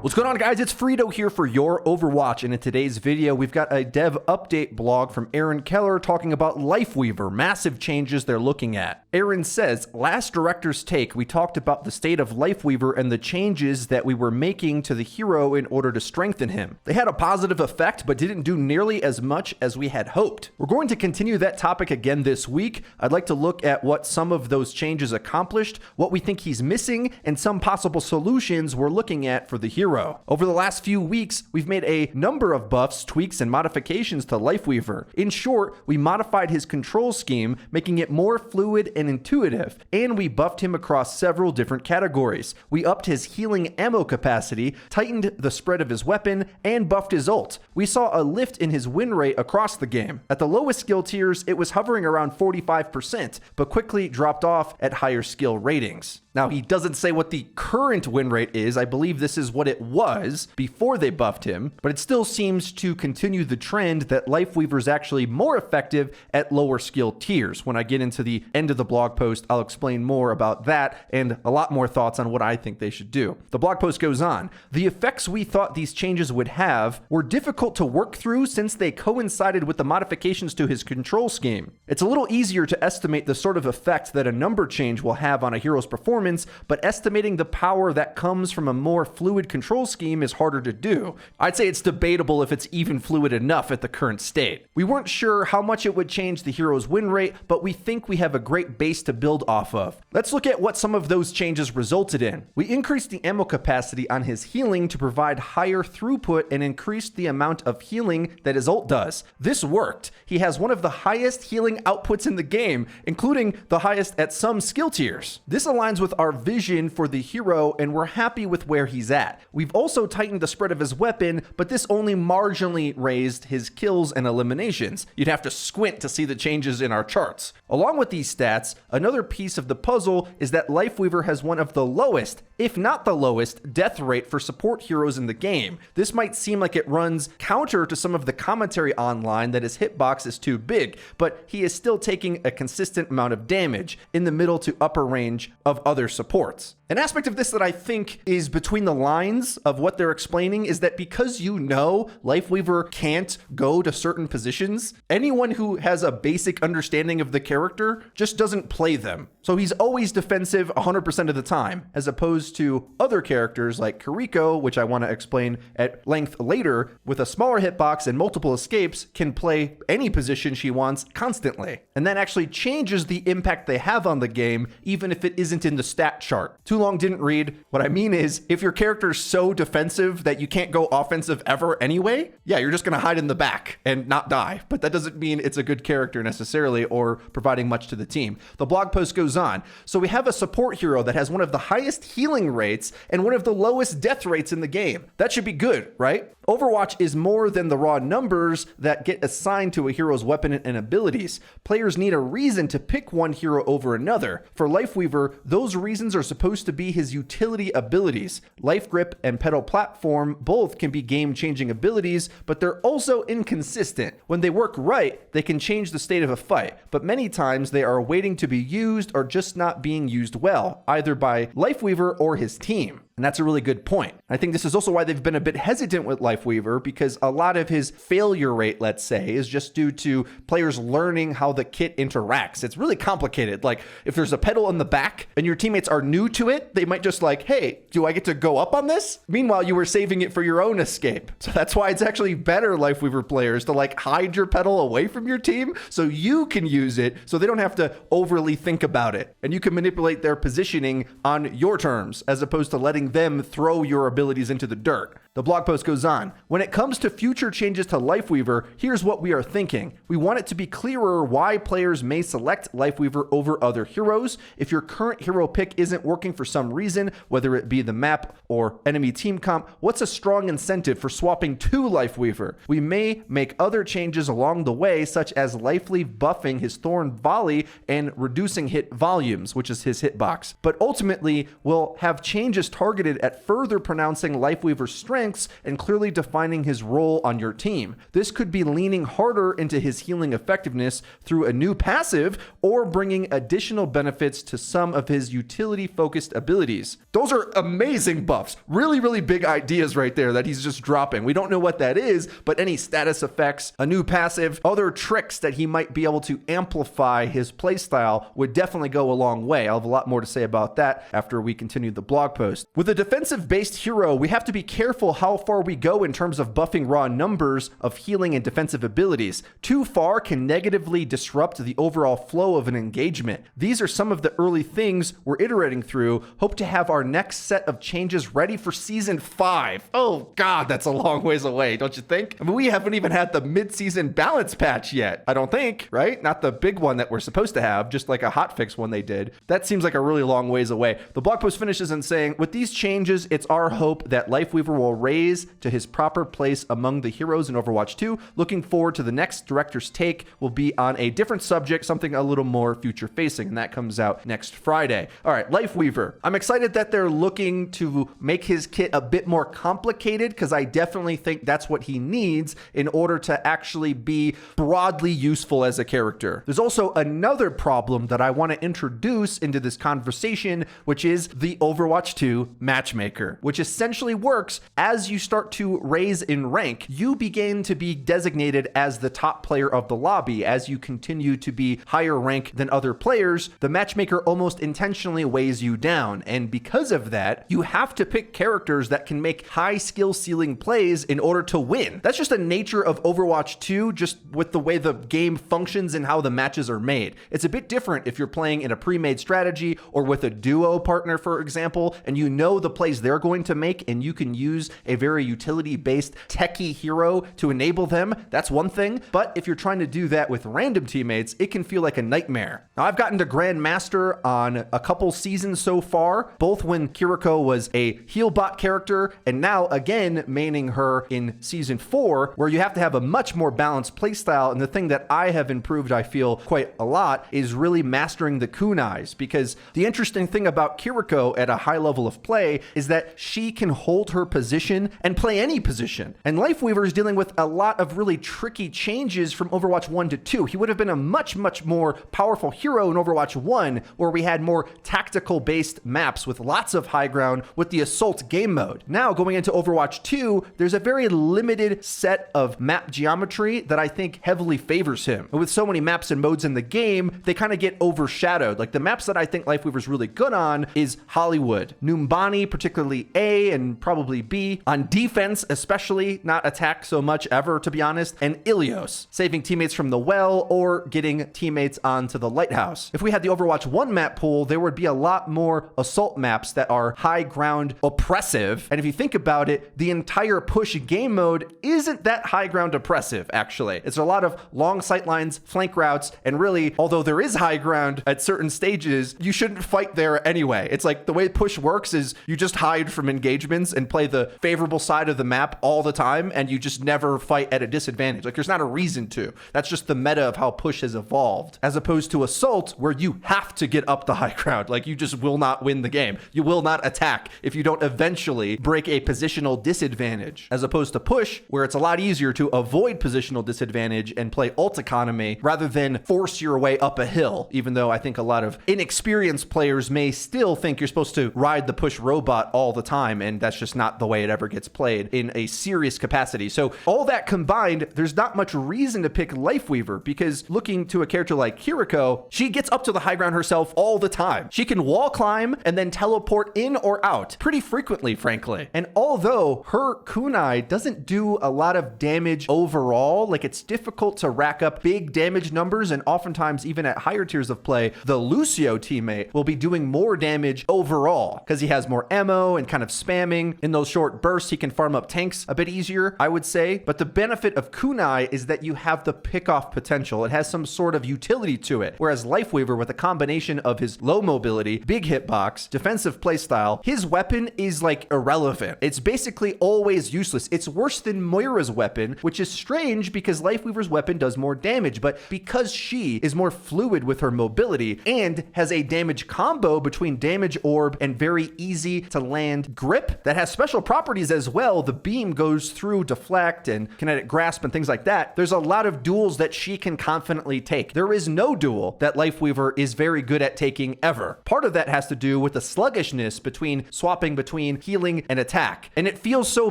What's going on, guys? It's Frito here for your Overwatch, and in today's video we've got a dev update blog from Keller talking about Lifeweaver, massive changes they're looking at. Aaron says, last director's take we talked about the state of Lifeweaver and the changes that we were making to the hero in order to strengthen him. They had a positive effect but didn't do nearly as much as we had hoped. We're going to continue that topic again this week. I'd like to look at what some of those changes accomplished, what we think he's missing, and some possible solutions we're looking at for the hero. Over the last few weeks, we've made a number of buffs, tweaks, and modifications to Lifeweaver. In short, we modified his control scheme, making it more fluid and intuitive, and we buffed him across several different categories. We upped his healing ammo capacity, tightened the spread of his weapon, and buffed his ult. We saw a lift in his win rate across the game. At the lowest skill tiers, it was hovering around 45%, but quickly dropped off at higher skill ratings. Now, he doesn't say what the current win rate is. I believe this is what it was before they buffed him, but it still seems to continue the trend that Lifeweaver is actually more effective at lower skill tiers. When I get into the end of the blog post, I'll explain more about that and a lot more thoughts on what I think they should do. The blog post goes on. The effects we thought these changes would have were difficult to work through since they coincided with the modifications to his control scheme. It's a little easier to estimate the sort of effect that a number change will have on a hero's performance, but estimating the power that comes from a more fluid control scheme is harder to do. I'd say it's debatable if it's even fluid enough at the current state. We weren't sure how much it would change the hero's win rate, but we think we have a great base to build off of. Let's look at what some of those changes resulted in. We increased the ammo capacity on his healing to provide higher throughput and increased the amount of healing that his ult does. This worked. He has one of the highest healing outputs in the game, including the highest at some skill tiers. This aligns with our vision for the hero, and we're happy with where he's at. We've also tightened the spread of his weapon, but this only marginally raised his kills and eliminations. You'd have to squint to see the changes in our charts. Along with these stats, another piece of the puzzle is that Lifeweaver has one of the lowest, if not the lowest, death rate for support heroes in the game. This might seem like it runs counter to some of the commentary online that his hitbox is too big, but he is still taking a consistent amount of damage in the middle to upper range of other supports. An aspect of this that I think is between the lines of what they're explaining is that because Lifeweaver can't go to certain positions, anyone who has a basic understanding of the character just doesn't play them. So he's always defensive 100% of the time, as opposed to other characters like Kiriko, which I want to explain at length later, with a smaller hitbox and multiple escapes, can play any position she wants constantly. And that actually changes the impact they have on the game, even if it isn't in the stat chart. Too long didn't read. What I mean is, if your character's so defensive that you can't go offensive ever anyway, yeah, you're just going to hide in the back and not die. But that doesn't mean it's a good character necessarily or providing much to the team. The blog post goes on. So we have a support hero that has one of the highest healing rates and one of the lowest death rates in the game. That should be good, right? Overwatch is more than the raw numbers that get assigned to a hero's weapon and abilities. Players need a reason to pick one hero over another. For Lifeweaver, those reasons are supposed to be his utility abilities. Life Grip and Petal Platform both can be game-changing abilities, but they're also inconsistent. When they work right, they can change the state of a fight, but many times they are waiting to be used or just not being used well, either by Lifeweaver or his team. And that's a really good point. I think this is also why they've been a bit hesitant with Lifeweaver, because a lot of his failure rate, let's say, is just due to players learning how the kit interacts. It's really complicated. Like, if there's a Petal in the back and your teammates are new to it, they might just like, hey, do I get to go up on this? Meanwhile, you were saving it for your own escape. So that's why it's actually better, Lifeweaver players, to like hide your Petal away from your team so you can use it, so they don't have to overly think about it. And you can manipulate their positioning on your terms, as opposed to letting them throw your abilities into the dirt. The blog post goes on. When it comes to future changes to Lifeweaver, here's what we are thinking. We want it to be clearer why players may select Lifeweaver over other heroes. If your current hero pick isn't working for some reason, whether it be the map or enemy team comp, what's a strong incentive for swapping to Lifeweaver? We may make other changes along the way, such as Lifeleave buffing his Thorn Volley and reducing hit volumes, which is his hitbox. But ultimately, we'll have changes targeted at further pronouncing Lifeweaver's strength strengths and clearly defining his role on your team. This could be leaning harder into his healing effectiveness through a new passive or bringing additional benefits to some of his utility-focused abilities. Those are amazing buffs. Really, really big ideas right there that he's just dropping. We don't know what that is, but any status effects, a new passive, other tricks that he might be able to amplify his playstyle would definitely go a long way. I'll have a lot more to say about that after we continue the blog post. With a defensive-based hero, we have to be careful how far we go in terms of buffing raw numbers of healing and defensive abilities. Too far can negatively disrupt the overall flow of an engagement. These are some of the early things we're iterating through. Hope to have our next set of changes ready for Season 5. Oh God, that's a long ways away, don't you think? I mean, we haven't even had the mid-season balance patch yet, I don't think, right? Not the big one that we're supposed to have, just like a hotfix one they did. That seems like a really long ways away. The blog post finishes in saying, with these changes, it's our hope that Lifeweaver will raise to his proper place among the heroes in Overwatch 2. Looking forward to the next director's take will be on a different subject, something a little more future facing, and that comes out next Friday. All right, Lifeweaver. I'm excited that they're looking to make his kit a bit more complicated because I definitely think that's what he needs in order to actually be broadly useful as a character. There's also another problem that I want to introduce into this conversation, which is the Overwatch 2 matchmaker, which essentially works as you start to raise in rank. You begin to be designated as the top player of the lobby. As you continue to be higher rank than other players, the matchmaker almost intentionally weighs you down. And because of that, you have to pick characters that can make high skill ceiling plays in order to win. That's just the nature of Overwatch 2, just with the way the game functions and how the matches are made. It's a bit different if you're playing in a pre-made strategy or with a duo partner, for example, and you know the plays they're going to make and you can use a very utility-based techie hero to enable them. That's one thing. But if you're trying to do that with random teammates, it can feel like a nightmare. Now, I've gotten to Grandmaster on a couple seasons so far, both when Kiriko was a heal bot character and now again maining her in Season 4, where you have to have a much more balanced playstyle. And the thing that I have improved, I feel, quite a lot is really mastering the kunais, because the interesting thing about Kiriko at a high level of play is that she can hold her position and play any position. And Lifeweaver is dealing with a lot of really tricky changes from Overwatch 1 to 2. He would have been a much more powerful hero in Overwatch 1, where we had more tactical based maps with lots of high ground with the assault game mode. Now going into Overwatch 2, there's a very limited set of map geometry that I think heavily favors him. And with so many maps and modes in the game, they kind of get overshadowed. Like the maps that I think Lifeweaver's really good on is Hollywood, Numbani, particularly A and probably B, on defense especially, not attack so much ever to be honest, and Ilios, saving teammates from the well or getting teammates onto the lighthouse. If we had the Overwatch 1 map pool, there would be a lot more assault maps that are high ground oppressive. And if you think about it, the entire push game mode isn't that high ground oppressive, actually. It's a lot of long sight lines, flank routes, and really, although there is high ground at certain stages, you shouldn't fight there anyway. It's like the way push works is you just hide from engagements and play the favorable side of the map all the time, and you just never fight at a disadvantage. Like there's not a reason to. That's just the meta of how push has evolved, as opposed to assault, where you have to get up the high ground. Like you just will not win the game. You will not attack if you don't eventually break a positional disadvantage, as opposed to push, where it's a lot easier to avoid positional disadvantage and play ult economy rather than force your way up a hill, even though I think a lot of inexperienced players may still think you're supposed to ride the push robot all the time, and that's just not the way it ever gets played in a serious capacity. So all that combined, there's not much reason to pick Lifeweaver, because looking to a character like Kiriko, she gets up to the high ground herself all the time. She can wall climb and then teleport in or out pretty frequently, frankly. And although her kunai doesn't do a lot of damage overall, like it's difficult to rack up big damage numbers, and oftentimes even at higher tiers of play, the Lucio teammate will be doing more damage overall because he has more ammo and kind of spamming. In those short bursts, he can farm up tanks a bit easier, I would say. But the benefit of kunai is that you have the pick-off potential. It has some sort of utility to it. Whereas Lifeweaver, with a combination of his low mobility, big hitbox, defensive playstyle, his weapon is like irrelevant. It's basically always useless. It's worse than Moira's weapon, which is strange because Lifeweaver's weapon does more damage, but because she is more fluid with her mobility and has a damage combo between damage orb and very easy to land grip that has special properties properties as well, the beam goes through deflect and kinetic grasp and things like that. There's a lot of duels that she can confidently take. There is no duel that Lifeweaver is very good at taking ever. Part of that has to do with the sluggishness between swapping between healing and attack. And it feels so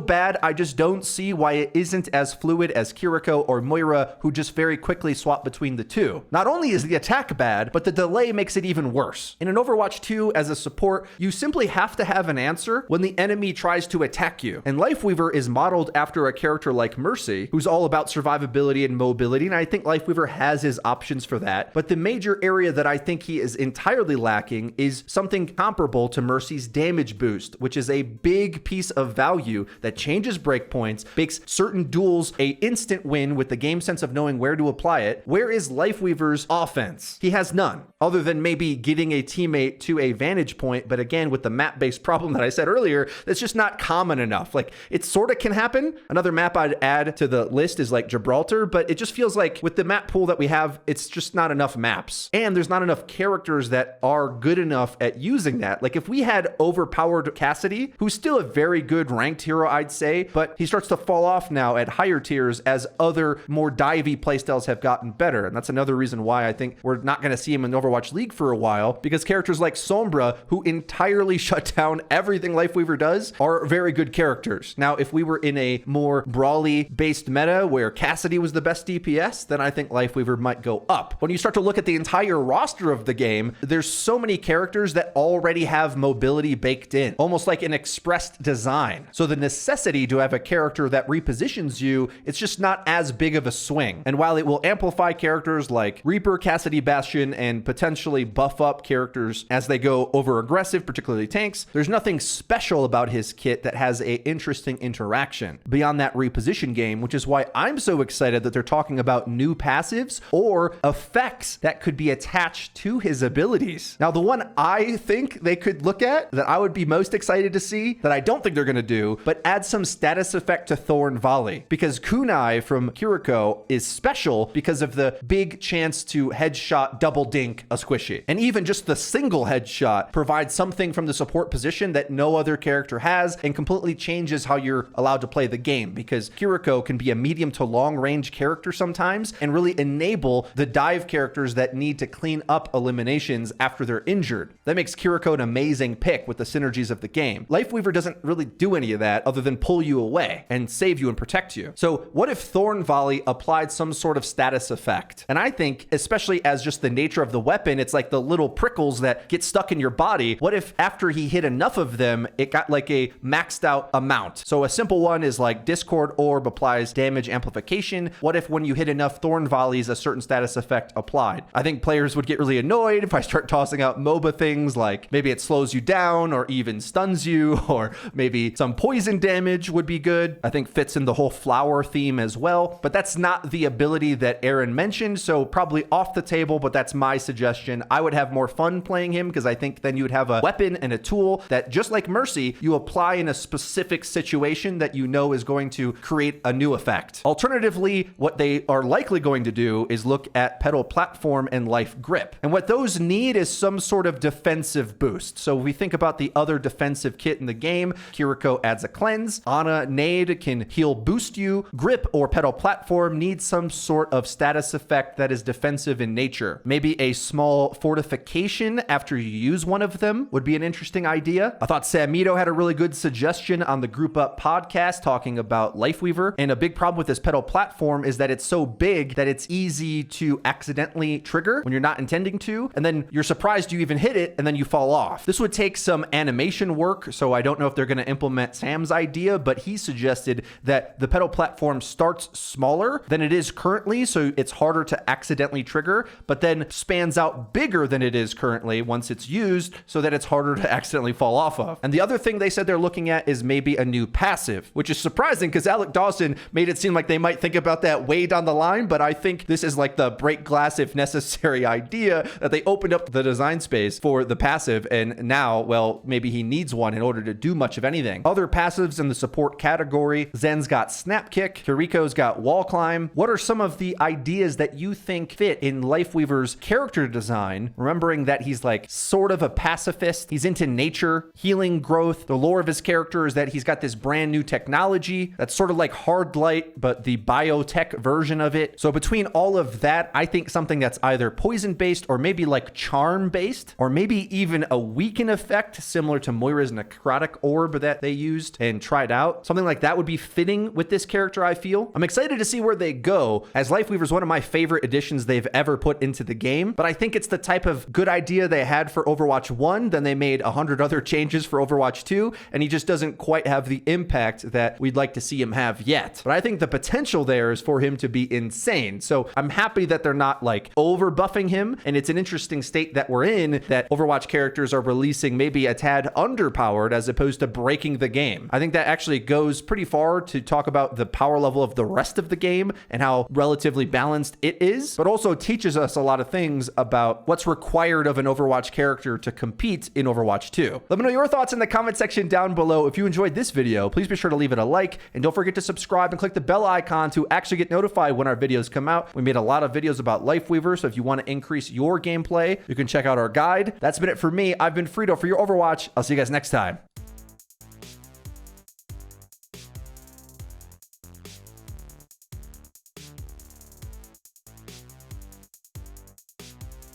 bad, I just don't see why it isn't as fluid as Kiriko or Moira, who just very quickly swap between the two. Not only is the attack bad, but the delay makes it even worse. In an Overwatch 2, as a support, you simply have to have an answer when the enemy tries to attack you. And Lifeweaver is modeled after a character like Mercy, who's all about survivability and mobility, and I think Lifeweaver has his options for that. But the major area that I think he is entirely lacking is something comparable to Mercy's damage boost, which is a big piece of value that changes breakpoints, makes certain duels a instant win with the game sense of knowing where to apply it. Where is Lifeweaver's offense? He has none, other than maybe getting a teammate to a vantage point. But again, with the map-based problem that I said earlier, that's just not common enough. Like, it sort of can happen. Another map I'd add to the list is like Gibraltar, but it just feels like with the map pool that we have, it's just not enough maps. And there's not enough characters that are good enough at using that. Like, if we had overpowered Cassidy, who's still a very good ranked hero, I'd say, but he starts to fall off now at higher tiers as other more divey playstyles have gotten better. And that's another reason why I think we're not going to see him in Overwatch League for a while, because characters like Sombra, who entirely shut down everything Lifeweaver does, are very good characters. Now, if we were in a more brawly-based meta where Cassidy was the best DPS, then I think Lifeweaver might go up. When you start to look at the entire roster of the game, there's so many characters that already have mobility baked in, almost like an expressed design. So the necessity to have a character that repositions you, it's just not as big of a swing. And while it will amplify characters like Reaper, Cassidy, Bastion, and potentially buff up characters as they go over aggressive, particularly tanks, there's nothing special about his kit that has a interesting interaction beyond that reposition game, which is why I'm so excited that they're talking about new passives or effects that could be attached to his abilities. Now, the one I think they could look at that I would be most excited to see, that I don't think they're going to do, but add some status effect to Thorn Volley, because Kunai from Kiriko is special because of the big chance to headshot double dink a squishy. And even just the single headshot provides something from the support position that no other character has and completely changes how you're allowed to play the game, because Kiriko can be a medium to long range character sometimes and really enable the dive characters that need to clean up eliminations after they're injured. That makes Kiriko an amazing pick with the synergies of the game. Lifeweaver doesn't really do any of that other than pull you away and save you and protect you. So what if Thorn Volley applied some sort of status effect? And I think, especially as just the nature of the weapon, it's like the little prickles that get stuck in your body. What if after he hit enough of them, it got like a maxed out amount? So a simple one is like Discord Orb applies damage amplification. What if when you hit enough Thorn Volleys, a certain status effect applied? I think players would get really annoyed if I start tossing out MOBA things like maybe it slows you down or even stuns you, or maybe some poison damage would be good. I think fits in the whole flower theme as well, but that's not the ability that Aaron mentioned, so probably off the table, but that's my suggestion. I would have more fun playing him because I think then you would have a weapon and a tool that, just like Mercy, you apply in a specific situation that you know is going to create a new effect. Alternatively, what they are likely going to do is look at Petal Platform and Life Grip. And what those need is some sort of defensive boost. So if we think about the other defensive kit in the game, Kiriko adds a cleanse, Ana Nade can heal boost you, Grip or Petal Platform needs some sort of status effect that is defensive in nature. Maybe a small fortification after you use one of them would be an interesting idea. I thought Samito had a really good suggestion on the Group Up podcast talking about Lifeweaver, and a big problem with this Petal Platform is that it's so big that it's easy to accidentally trigger when you're not intending to, and then you're surprised you even hit it and then you fall off. This would take some animation work, so I don't know if they're going to implement Sam's idea, but he suggested that the Petal Platform starts smaller than it is currently, so it's harder to accidentally trigger, but then spans out bigger than it is currently once it's used, so that it's harder to accidentally fall off of. And the other thing they said they're looking at is maybe a new passive, which is surprising because Alec Dawson made it seem like they might think about that way down the line, but I think this is like the break glass if necessary idea that they opened up the design space for the passive, and now, well, maybe he needs one in order to do much of anything. Other passives in the support category, Zen's got Snap Kick, Kiriko's got Wall Climb. What are some of the ideas that you think fit in Lifeweaver's character design, remembering that he's like sort of a pacifist, he's into nature, healing, growth, the lore of his character is that he's got this brand new technology that's sort of like hard light, but the biotech version of it. So between all of that, I think something that's either poison based or maybe like charm based, or maybe even a weaken effect similar to Moira's necrotic orb that they used and tried out. Something like that would be fitting with this character, I feel. I'm excited to see where they go, as Lifeweaver is one of my favorite additions they've ever put into the game, but I think it's the type of good idea they had for Overwatch 1, then they made 100 other changes for Overwatch 2, and he just doesn't quite have the impact that we'd like to see him have yet. But I think the potential there is for him to be insane. So I'm happy that they're not like over buffing him, and it's an interesting state that we're in, that Overwatch characters are releasing maybe a tad underpowered as opposed to breaking the game. I think that actually goes pretty far to talk about the power level of the rest of the game and how relatively balanced it is, but also teaches us a lot of things about what's required of an Overwatch character to compete in Overwatch 2. Let me know your thoughts in the comment section down below. If you enjoyed this video, please be sure to leave it a like, and don't forget to subscribe and click the bell icon to actually get notified when our videos come out. We made a lot of videos about Lifeweaver, so if you want to increase your gameplay, you can check out our guide. That's been it for me. I've been Frito for your Overwatch. I'll see you guys next time.